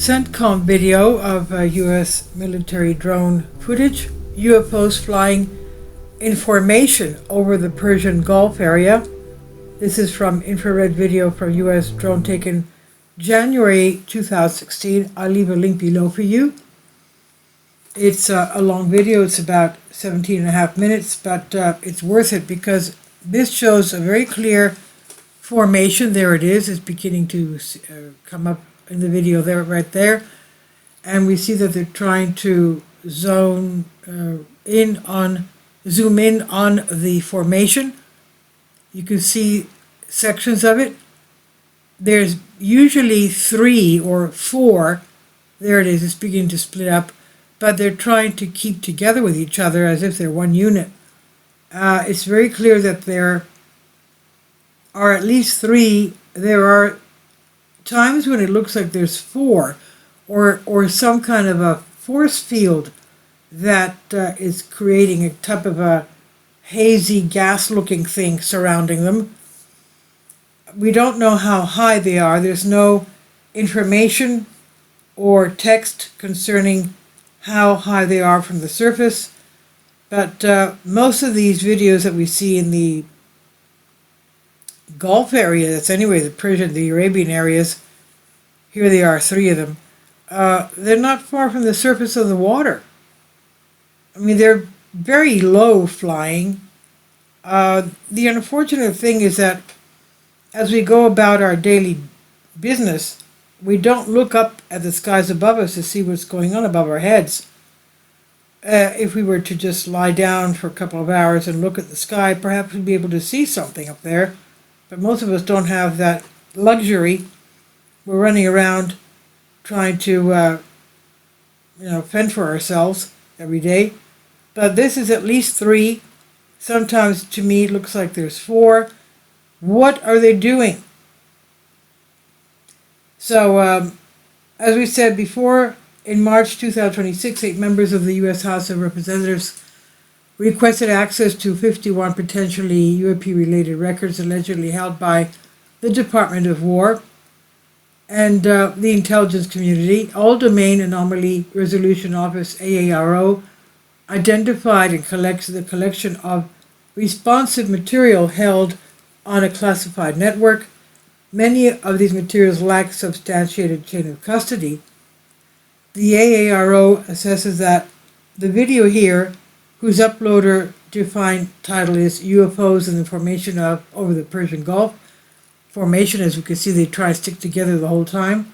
CENTCOM video of U.S. military drone footage, UFOs flying in formation over the Persian Gulf area. This is from infrared video from U.S. drone taken January 2016. I'll leave a link below for you. It's a long video. It's about 17 and a half minutes, but it's worth it because this shows a very clear formation. There it is. It's beginning to come up in the video there, right there. And we see that they're trying to zoom in on the formation. You can see sections of it. There's usually 3 or 4. There it is. It's beginning to split up. But they're trying to keep together with each other as if they're one unit. It's very clear that there are at least 3. There are times when it looks like there's 4, or some kind of a force field that is creating a type of a hazy gas-looking thing surrounding them. We don't know how high they are. There's no information or text concerning how high they are from the surface, but most of these videos that we see in the Gulf area, that's anyway the Persian, the Arabian areas, here they are, 3 of them, they're not far from the surface of the water. I mean, they're very low flying. The unfortunate thing is that as we go about our daily business, we don't look up at the skies above us to see what's going on above our heads. If we were to just lie down for a couple of hours and look at the sky, perhaps we'd be able to see something up there. But most of us don't have that luxury. We're running around trying to, fend for ourselves every day. But this is at least 3. Sometimes to me it looks like there's 4. What are they doing? So, as we said before, in March 2026, 8 members of the U.S. House of Representatives requested access to 51 potentially UAP-related records allegedly held by the Department of War and the intelligence community. All Domain Anomaly Resolution Office, AARO, identified and collects the collection of responsive material held on a classified network. Many of these materials lack substantiated chain of custody. The AARO assesses that the video here, whose uploader defined title is UFOs in the formation of over the Persian Gulf, formation, as you can see, they try to stick together the whole time,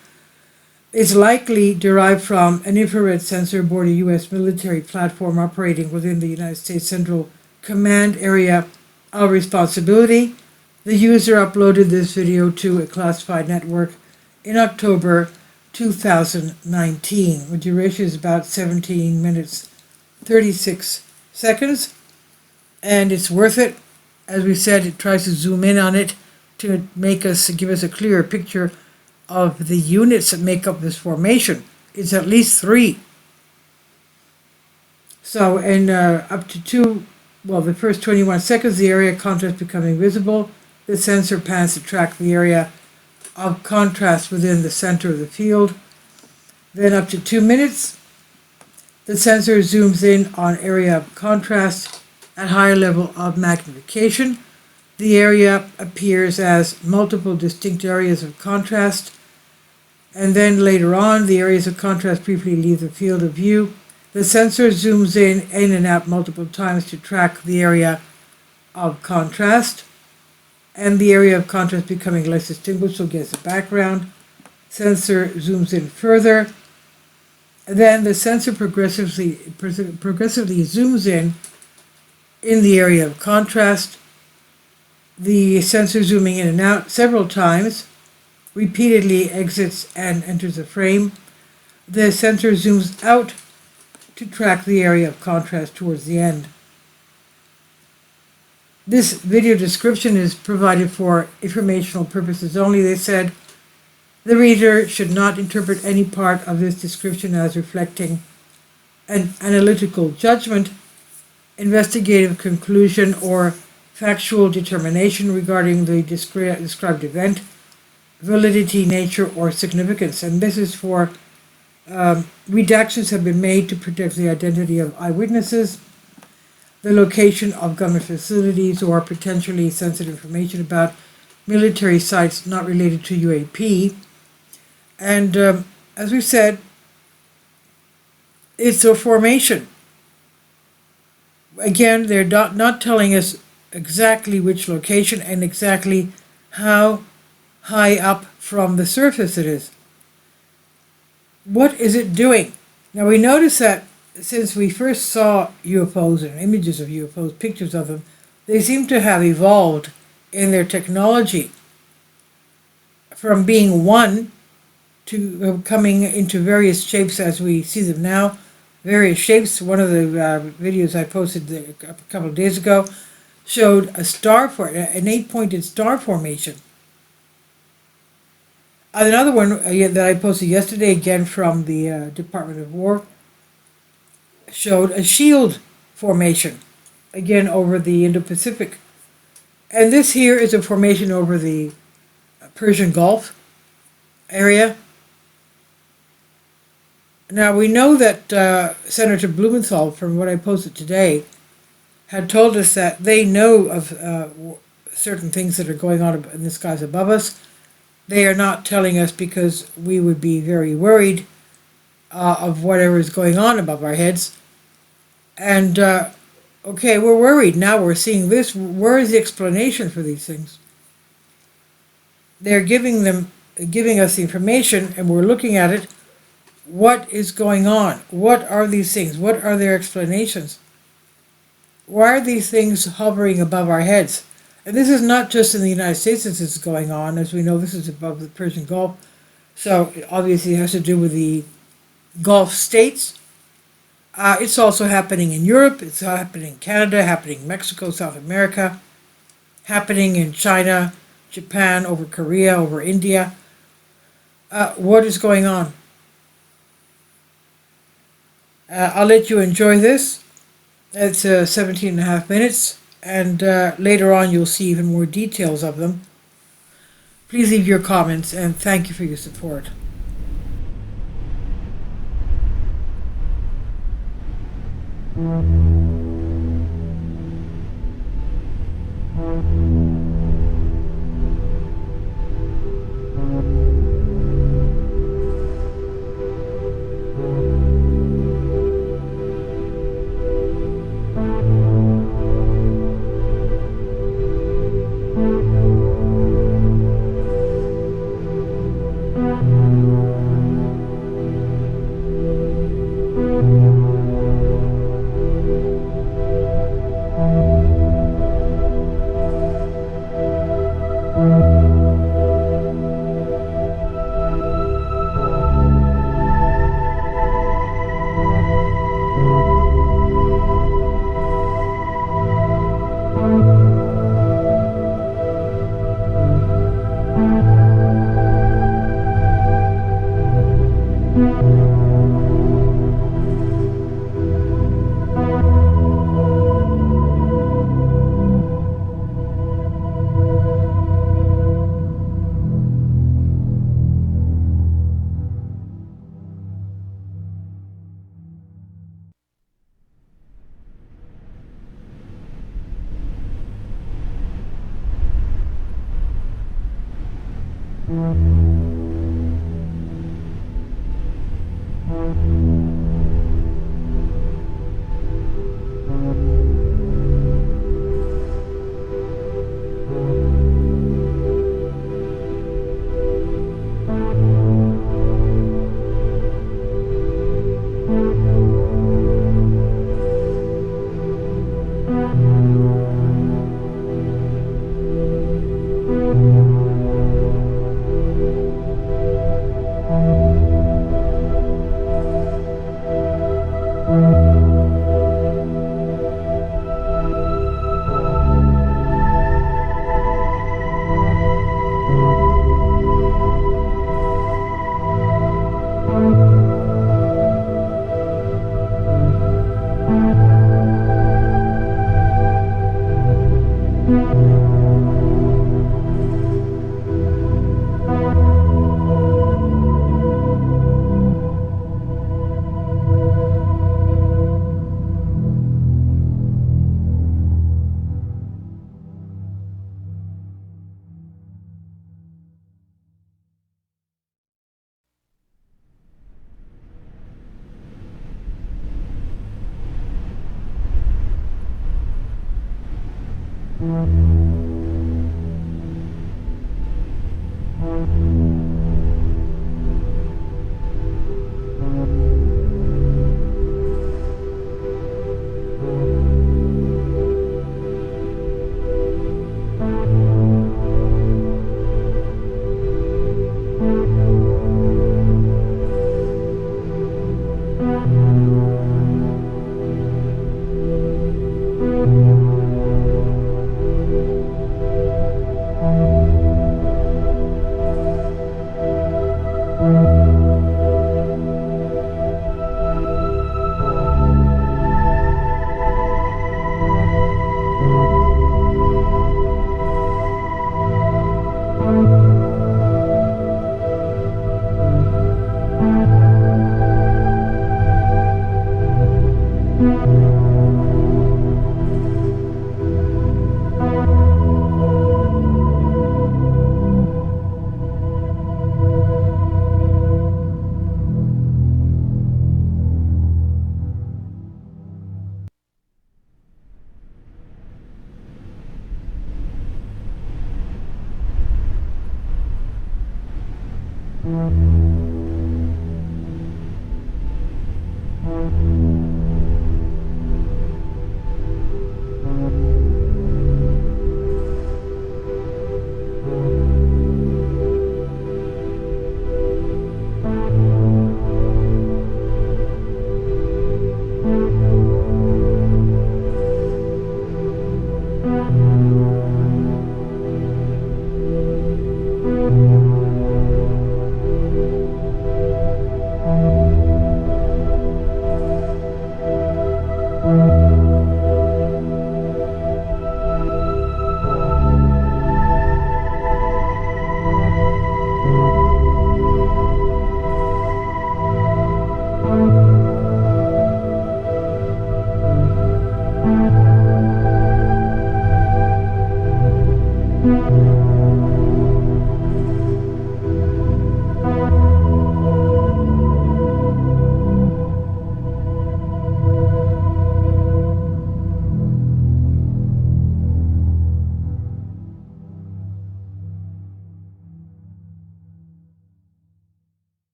is likely derived from an infrared sensor aboard a U.S. military platform operating within the United States Central Command Area of Responsibility. The user uploaded this video to a classified network in October 2019. The duration is about 17 minutes 36 seconds, and it's worth it. As we said, it tries to zoom in on it to give us a clearer picture of the units that make up this formation. It's at least 3. So, in up to the first 21 seconds, the area of contrast becoming visible. The sensor pans to track the area of contrast within the center of the field. Then up to 2 minutes, the sensor zooms in on area of contrast at higher level of magnification. The area appears as multiple distinct areas of contrast. And then later on, the areas of contrast briefly leave the field of view. The sensor zooms in and out multiple times to track the area of contrast. And the area of contrast becoming less distinguishable against the background. Sensor zooms in further. And then the sensor progressively zooms in the area of contrast. The sensor zooming in and out several times, repeatedly exits and enters the frame. The sensor zooms out to track the area of contrast towards the end. This video description is provided for informational purposes only. They said the reader should not interpret any part of this description as reflecting an analytical judgment, investigative conclusion, or factual determination regarding the described event, validity, nature, or significance. And this is for Redactions have been made to protect the identity of eyewitnesses, the location of government facilities, or potentially sensitive information about military sites not related to UAP. And as we said, it's a formation. Again, they're not telling us exactly which location and exactly how high up from the surface it is. What is it doing? Now we notice that since we first saw UFOs and images of UFOs, pictures of them, they seem to have evolved in their technology from being one to coming into various shapes as we see them now. Various shapes. One of the videos I posted a couple of days ago showed an 8-pointed star formation. Another one that I posted yesterday, again from the Department of War, showed a shield formation, again over the Indo-Pacific. And this here is a formation over the Persian Gulf area. Now we know that Senator Blumenthal, from what I posted today, had told us that they know of certain things that are going on in the skies above us. They are not telling us because we would be very worried of whatever is going on above our heads. And okay, we're worried. Now we're seeing this. Where is the explanation for these things? They're giving us the information, and we're looking at it. What is going on? What are these things? What are their explanations? Why are these things hovering above our heads? And this is not just in the United States this is going on. As we know, this is above the Persian Gulf. So it obviously has to do with the Gulf states. It's also happening in Europe. It's happening in Canada, happening in Mexico, South America, happening in China, Japan, over Korea, over India. What is going on? I'll let you enjoy this. It's 17 and a half minutes, and later on you'll see even more details of them. Please leave your comments, and thank you for your support.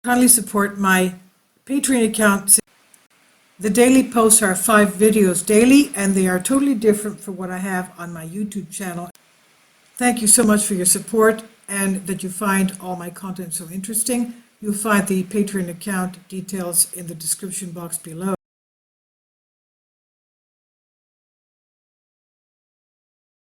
Kindly support my Patreon account. The daily posts are 5 videos daily, and they are totally different from what I have on my YouTube channel. Thank you so much for your support and that you find all my content so interesting. You'll find the Patreon account details in the description box below.